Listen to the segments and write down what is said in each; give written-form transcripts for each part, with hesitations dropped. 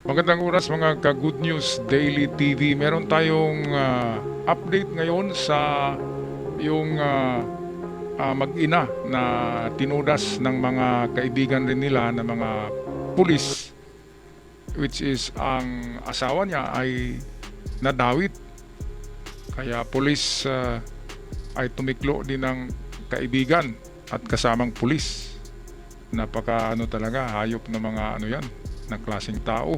Magandang oras mga ka-Good News Daily TV. Meron tayong update ngayon sa yung mag-ina na tinudas ng mga kaibigan rin nila na mga pulis, which is ang asawa niya ay nadawit. Kaya pulis ay tumiklo din ng kaibigan at kasamang pulis. Napaka talaga, hayop na mga yan, ng klaseng tao.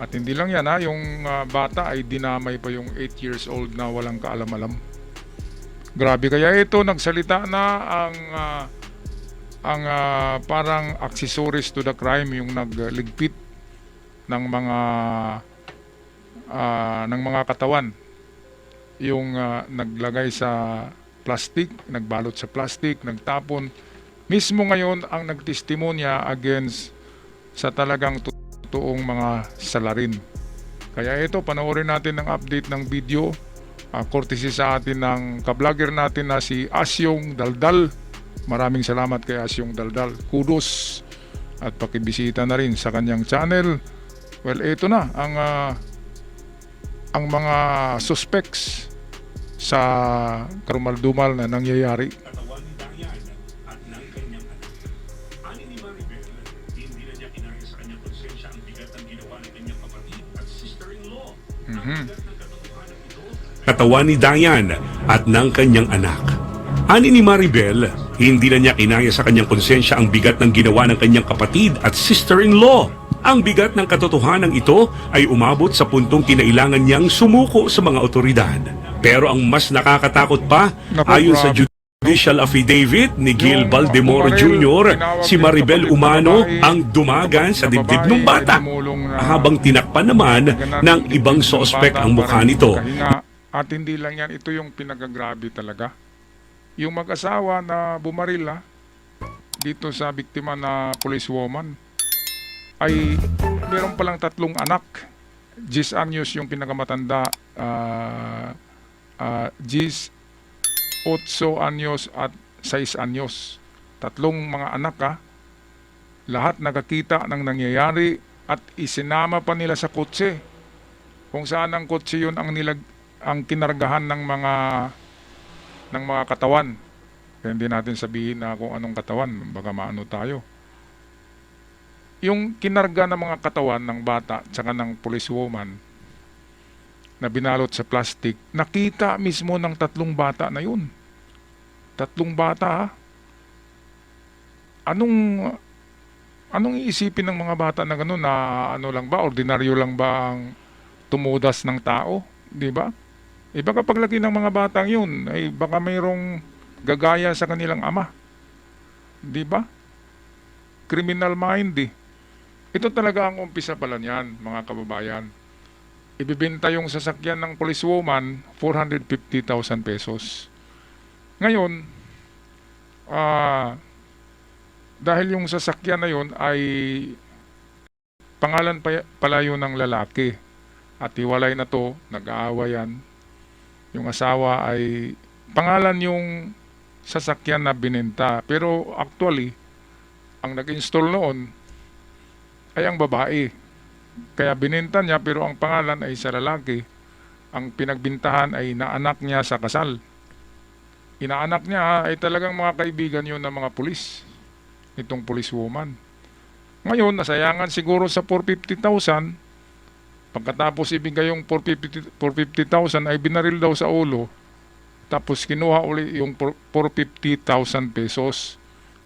At hindi lang yan yung bata ay dinamay pa yung 8 years old na walang kaalam-alam. Grabe, kaya ito nagsalita na ang parang accessories to the crime, yung nagligpit ng mga katawan, yung naglagay sa plastic, nagbalot sa plastic, nagtapon. Mismo ngayon ang nagtestimonya against sa talagang toong mga salarin. Kaya ito, panoorin natin ang update ng video, courtesy sa atin ng ka-vlogger natin na si Asyong Daldal. Maraming salamat kay Asyong Daldal. Kudos at pakibisita na rin sa kanyang channel. Well, ito na ang mga suspects sa karumal-dumal na nangyayari. Katawan ni Dayan at ng kanyang anak. Ani ni Maribel, hindi na niya kinaya sa kanyang konsensya ang bigat ng ginawa ng kanyang kapatid at sister-in-law. Ang bigat ng katotohanan ito ay umabot sa puntong kinailangan niyang sumuko sa mga otoridad. Pero ang mas nakakatakot pa, ayon sa judicial affidavit ni Gil Baldemoro Jr., si Maribel Umano ang dumagan sa dibdib ng bata, habang tinakpan naman ng ibang sospek ang mukha nito. At hindi lang yan, ito yung pinagagrabe talaga. Yung mag-asawa na bumaril dito sa biktima na policewoman ay meron palang 3 anak. 10 anyos yung pinakamatanda, 8 anyos at 6 anyos. 3 mga anak lahat nakakita ng nangyayari at isinama pa nila sa kotse. Kung saan ang kotse yun ang kinargahan ng mga katawan. Kaya hindi natin sabihin na kung anong katawan, baka maano tayo. Yung kinarga ng mga katawan ng bata tsaka ng policewoman na binalot sa plastic, nakita mismo ng 3 bata na yun. 3 bata Anong iisipin ng mga bata na gano'n, na lang ba, ordinaryo lang ba ang tumudas ng tao, di ba? Baka paglaki ng mga batang yun, ay baka mayroong gagaya sa kanilang ama. Di ba? Criminal mind Ito talaga ang umpisa pala niyan, mga kababayan. Ibibenta yung sasakyan ng policewoman, 450,000 pesos. Ngayon, dahil yung sasakyan na yun ay pangalan pala yun ng lalaki. At hiwalay na to, nag-aawayan. Yung asawa ay pangalan yung sasakyan na binenta. Pero actually, ang nag-install noon ay ang babae. Kaya binenta niya, pero ang pangalan ay sa lalaki. Ang pinagbintahan ay inaanak niya sa kasal. Inaanak niya ay talagang mga kaibigan yun ng mga pulis. Itong policewoman. Ngayon, nasayangan siguro sa 450,000. Pagkatapos ibigay yung 450,000 ay binaril daw sa ulo. Tapos kinuha uli yung 450,000 pesos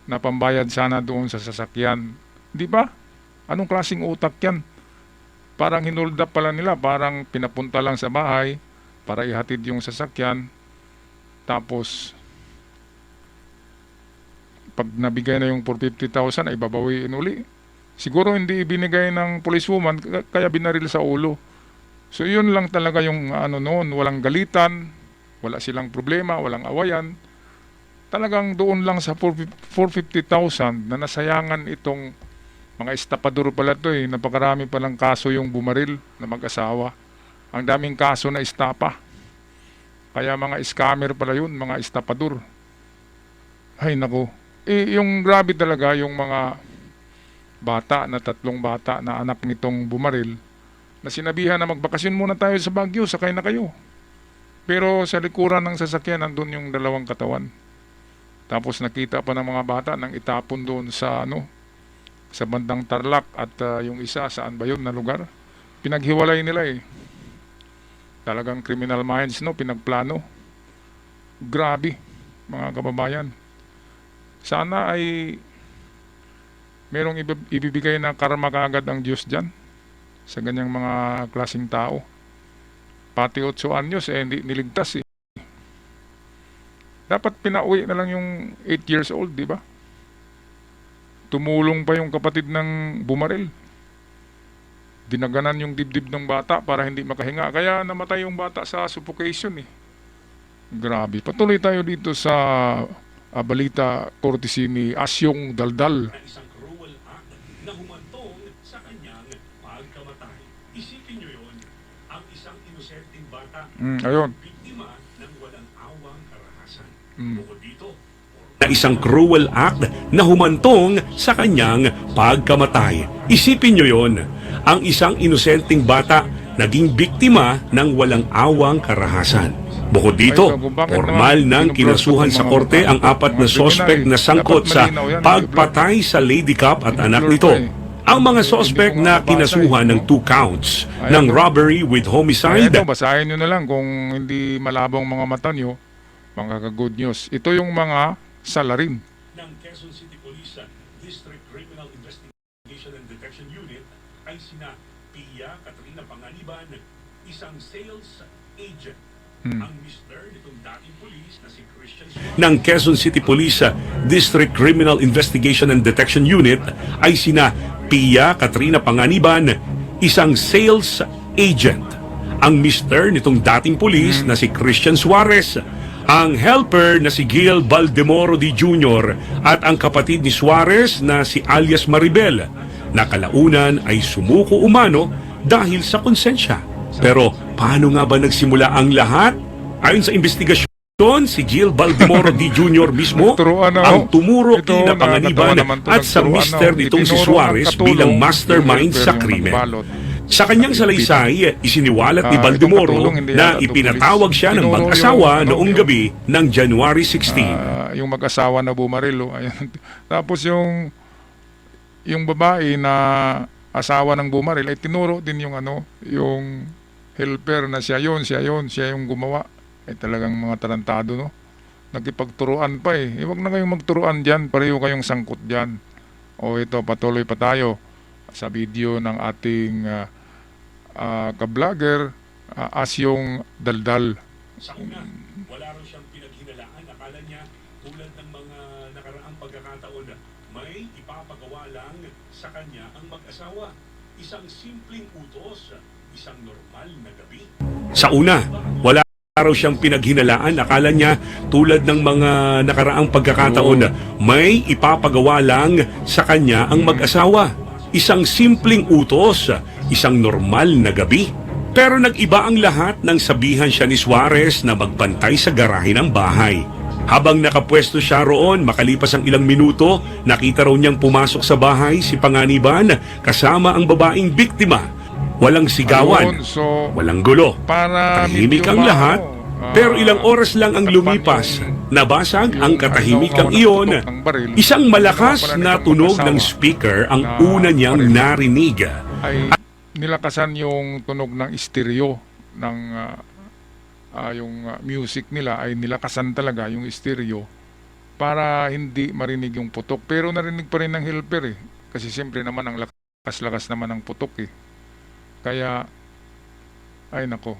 na pambayad sana doon sa sasakyan. Di ba? Anong klaseng utak yan? Parang hinold up pala nila, parang pinapunta lang sa bahay para ihatid yung sasakyan. Tapos pag nabigay na yung 450,000 ay babawiin uli. Siguro hindi ibinigay ng policewoman, kaya binaril sa ulo. So yun lang talaga yung noon, walang galitan, wala silang problema, walang awayan. Talagang doon lang sa 450,000 na nasayangan itong mga estapador pala to napakarami palang kaso yung bumaril na mag-asawa. Ang daming kaso na estapa. Kaya mga scammer pala yun, mga estapador. Ay nako. Yung grabe talaga yung mga bata na 3 bata na anak nitong bumaril na sinabihan na magbakasyon muna tayo sa Baguio, sakay na kayo. Pero sa likuran ng sasakyan nandun yung 2 katawan. Tapos nakita pa ng mga bata nang itapon doon sa sa bandang Tarlac at yung isa saan ba yun na lugar. Pinaghiwalay nila eh. Talagang criminal minds pinagplano. Grabe mga kababayan. Sana ay merong ibibigay na karma kaagad ang Diyos dyan sa ganyang mga klaseng tao. Pati 8 anyos hindi niligtas eh. Dapat pinauwi na lang yung 8 years old, di ba? Tumulong pa yung kapatid ng bumaril. Dinaganan yung dibdib ng bata para hindi makahinga. Kaya namatay yung bata sa suffocation eh. Grabe. Patuloy tayo dito sa balita courtesy ni Asyong Daldal. Na isang cruel act na humantong sa kanyang pagkamatay. Isipin nyo yun, ang isang inosenteng bata Ayun. biktima ng walang awang karahasan. Mm. Bukod dito, na isang cruel act na humantong sa kanyang pagkamatay. Isipin nyo yon, ang isang inosenteng bata naging biktima ng walang awang karahasan. Bukod dito, formal nang kinasuhan sa korte ang 4 na sospek na sangkot sa pagpatay sa Lady Cup at anak nito. Ang mga sospek na kinasuhan ng 2 counts ng robbery with homicide. Ito, basahin nyo na lang kung hindi malabong mga mata nyo, mga ka-good news. Ito yung mga salarin. Ng Quezon City Police District Criminal Investigation and Detection Unit ay sina Pia Katrina Panganiban, isang sales agent. Ang mister nitong dating police na si Christian ng Quezon City Police District Criminal Investigation and Detection Unit ay sina Pia Katrina Panganiban, isang sales agent. Ang mister nitong dating police na si Christian Suarez, ang helper na si Gil Baldemoro D. Jr. at ang kapatid ni Suarez na si alias Maribel, na kalaunan ay sumuko umano dahil sa konsensya. Pero paano nga ba nagsimula ang lahat? Ayon sa investigasyon, si Gil Baldemoro D. Jr. mismo ang tumuro kina Panganiban at sa mister nitong si Suarez bilang mastermind sa krimen. Sa kanyang salaysay, isiniwalat ni Baldemoro na ipinatawag siya ng mag-asawa noong gabi ng January 16. Yung mag-asawa na bumaril. Ayan. Tapos yung babae na asawa ng bumaril ay tinuro din yung yung helper na siya yung gumawa. Ay talagang mga tarantado Nagkipagturuan pa eh. Huwag na kayong magturuan dyan, pareho kayong sangkot dyan. O ito, patuloy pa tayo sa video ng ating ka-vlogger, Asyong Daldal. Sa una, wala raw siyang pinaghinalaan. Akala niya, tulad ng mga nakaraang pagkakataon, may ipapagawa lang sa kanya ang mag-asawa. Isang simpleng utos, isang normal na gabi. Sa una, wala raw siyang pinaghinalaan. Akala niya, tulad ng mga nakaraang pagkakataon, may ipapagawa lang sa kanya ang mag-asawa. Isang simpleng utos, isang normal na gabi. Pero nag-iba ang lahat nang sabihan siya ni Suarez na magbantay sa garahe ng bahay. Habang nakapwesto siya roon, makalipas ang ilang minuto, nakita raw niyang pumasok sa bahay si Panganiban kasama ang babaeng biktima. Walang sigawan, walang gulo, tahimik ang lahat, pero ilang oras lang ang lumipas, nabasag ang katahimikang iyon. Isang malakas na tunog ng speaker ang una niyang narinig. Nilakasan yung tunog ng stereo ng yung music nila ay nilakasan talaga yung stereo para hindi marinig yung putok. Pero narinig pa rin ng helper kasi siyempre naman ang lakas-lakas naman ng putok Kaya ay nako.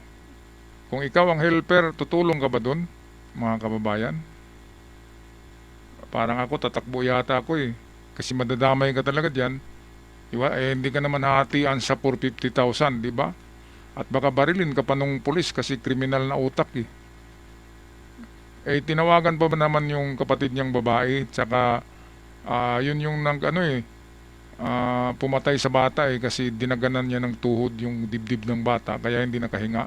Kung ikaw ang helper, tutulong ka ba doon, mga kababayan? Parang ako tatakbo yata ako kasi madadamay ka talaga diyan. Diba? Hindi ka naman hatian sa 450,000, di ba? At baka barilin ka pa nung pulis kasi kriminal na utak tinawagan pa ba naman yung kapatid niyang babae, tsaka yun yung pumatay sa bata kasi dinaganan niya ng tuhod yung dibdib ng bata kaya hindi nakahinga.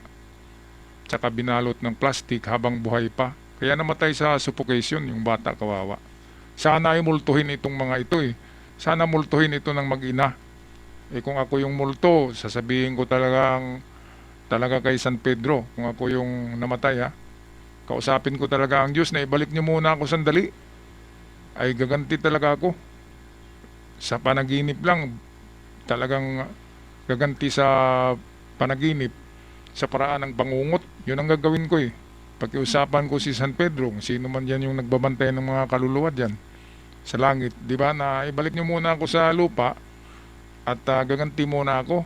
Tsaka binalot ng plastic habang buhay pa. Kaya namatay sa suffocation yung bata, kawawa. Sana ay multuhin itong mga ito sana multuhin ito ng mag-ina. Kung ako yung multo, sasabihin ko talaga kay San Pedro, kung ako yung namatay kausapin ko talaga ang Diyos na ibalik niyo muna ako sandali. Ay gaganti talaga ako. Sa panaginip lang, talagang gaganti sa panaginip sa paraan ng bangungot. Yun ang gagawin ko Pakiusapan ko si San Pedro, sino man yan yung nagbabantay ng mga kaluluwa dyan sa langit, di ba, na ibalik niyo muna ako sa lupa at gaganti muna ako.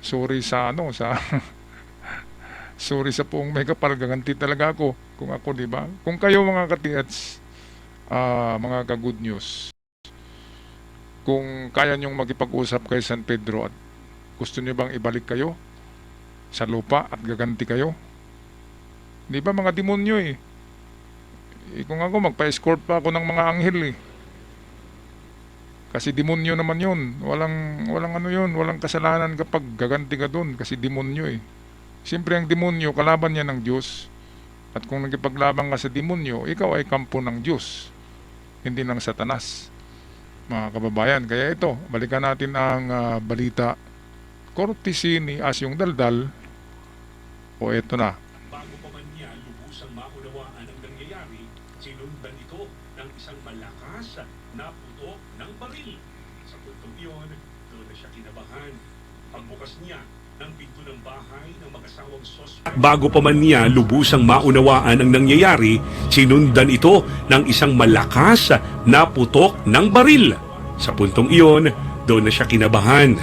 Sorry sa sorry sa poong may kapal, gaganti talaga ako kung ako, di ba? Kung kayo mga katiats, mga ka-good news, kung kaya nyong makipag-usap kay San Pedro at gusto niyo bang ibalik kayo sa lupa at gaganti kayo? Di ba mga demonyo kung ako magpa-escort pa ako ng mga anghel Kasi demonyo naman yun. Walang ano yun, walang kasalanan kapag gaganti ka doon kasi demonyo Siyempre ang demonyo, kalaban niya ng Diyos. At kung nagkipaglaban ka sa demonyo, ikaw ay kampo ng Diyos, hindi ng Satanas. Mga kababayan, kaya ito, balikan natin ang balita. Courtesy ni Asyong Daldal. O eto na. Bago pa man niya lubusang maunawaan ang nangyayari, sinundan ito ng isang malakas na putok ng baril. Sa puntong iyon, doon na siya kinabahan. Pagbukas niya ng pinto ng bahay ng mag-asawang suspect. Bago pa man niya lubusang maunawaan ang nangyayari, sinundan ito ng isang malakas na putok ng baril. Sa puntong iyon, doon na siya kinabahan.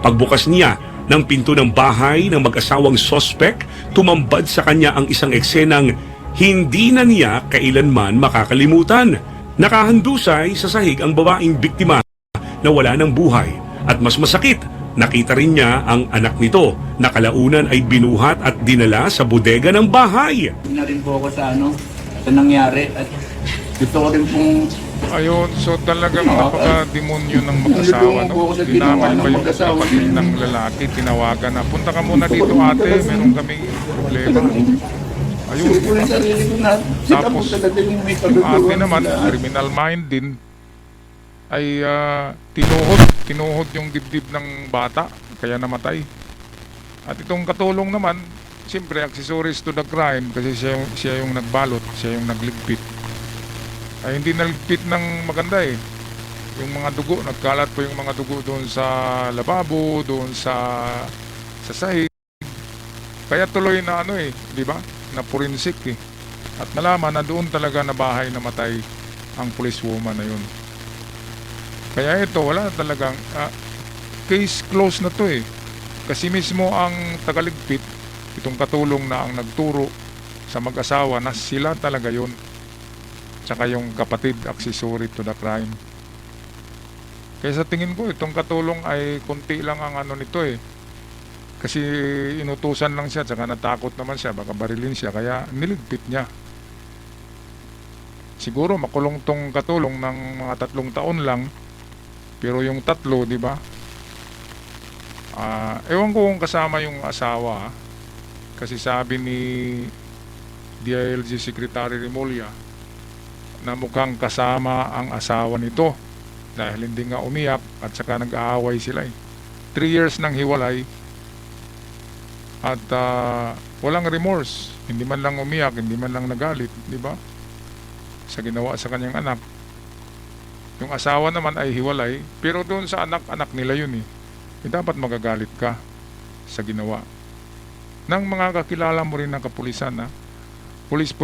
Pagbukas niya ng pinto ng bahay ng mag-asawang suspect, tumambad sa kanya ang isang eksenang hindi na niya kailanman makakalimutan. Nakahandusay sa sahig ang babaeng biktima na wala ng buhay. At mas masakit, nakita rin niya ang anak nito na kalaunan ay binuhat at dinala sa bodega ng bahay. Na rin po ako sa nangyari at gusto ko rin pong Ayun, so talagang napaka-demonyo ng mag-asawa, no? Dinamay pa yung kapatid ng lalaki, tinawagan na, punta ka muna dito ate, meron kaming problema. Ayun. Tapos, yung ate naman, criminal mind din, ay tinuhod yung dibdib ng bata, kaya namatay. At itong katulong naman, siyempre, accessories to the crime, kasi siya yung nagbalot, siya yung nagligpit. Ay hindi naligpit ng maganda yung mga dugo, nagkalat po yung mga dugo doon sa lababo, doon sa sahig, kaya tuloy na di ba, na forensic at nalaman na doon talaga na bahay namatay ang policewoman na yun. Kaya ito, wala talagang case closed na to kasi mismo ang tagaligpit, itong katulong na ang nagturo sa mag-asawa na sila talaga yun, tsaka yung kapatid accessory to the crime. Kaya sa tingin ko itong katulong ay konti lang ang nito kasi inutusan lang siya, tsaka natakot naman siya, baka barilin siya, kaya niligpit niya. Siguro makulong tong katulong ng mga 3 taon lang, pero yung 3, di ba, ewan ko kung kasama yung asawa kasi sabi ni DILG Secretary Remulla na mukhang kasama ang asawa nito dahil hindi nga umiyak at saka nag-aaway sila 3 years nang hiwalay at walang remorse, hindi man lang umiyak, hindi man lang nagalit, di ba, sa ginawa sa kanyang anak. Yung asawa naman ay hiwalay, pero doon sa anak nila yun dapat magagalit ka sa ginawa ng mga kakilala mo rin ng kapulisan pulis,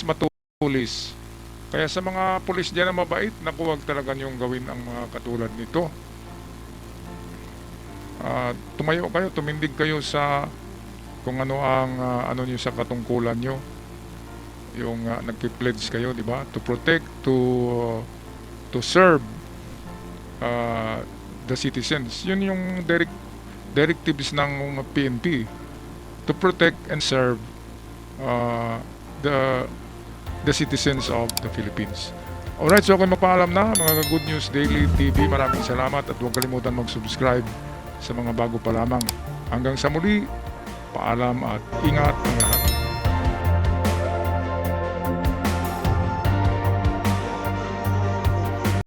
matulis. Kaya sa mga pulis dyan na mabait, naku, wag talaga niyong gawin ang mga katulad nito. Tumayo kayo, tumindig kayo sa kung ano ang ano niyo sa katungkulan niyo. Yung nagpi-pledge kayo, di ba? To protect, to serve the citizens. Yun yung directives ng PNP. To protect and serve the citizens of the Philippines. Alright, so ako magpaalam na mga Good News Daily TV. Maraming salamat at huwag kalimutan mag-subscribe sa mga bago pa lamang. Hanggang sa muli, paalam at ingat ang lahat.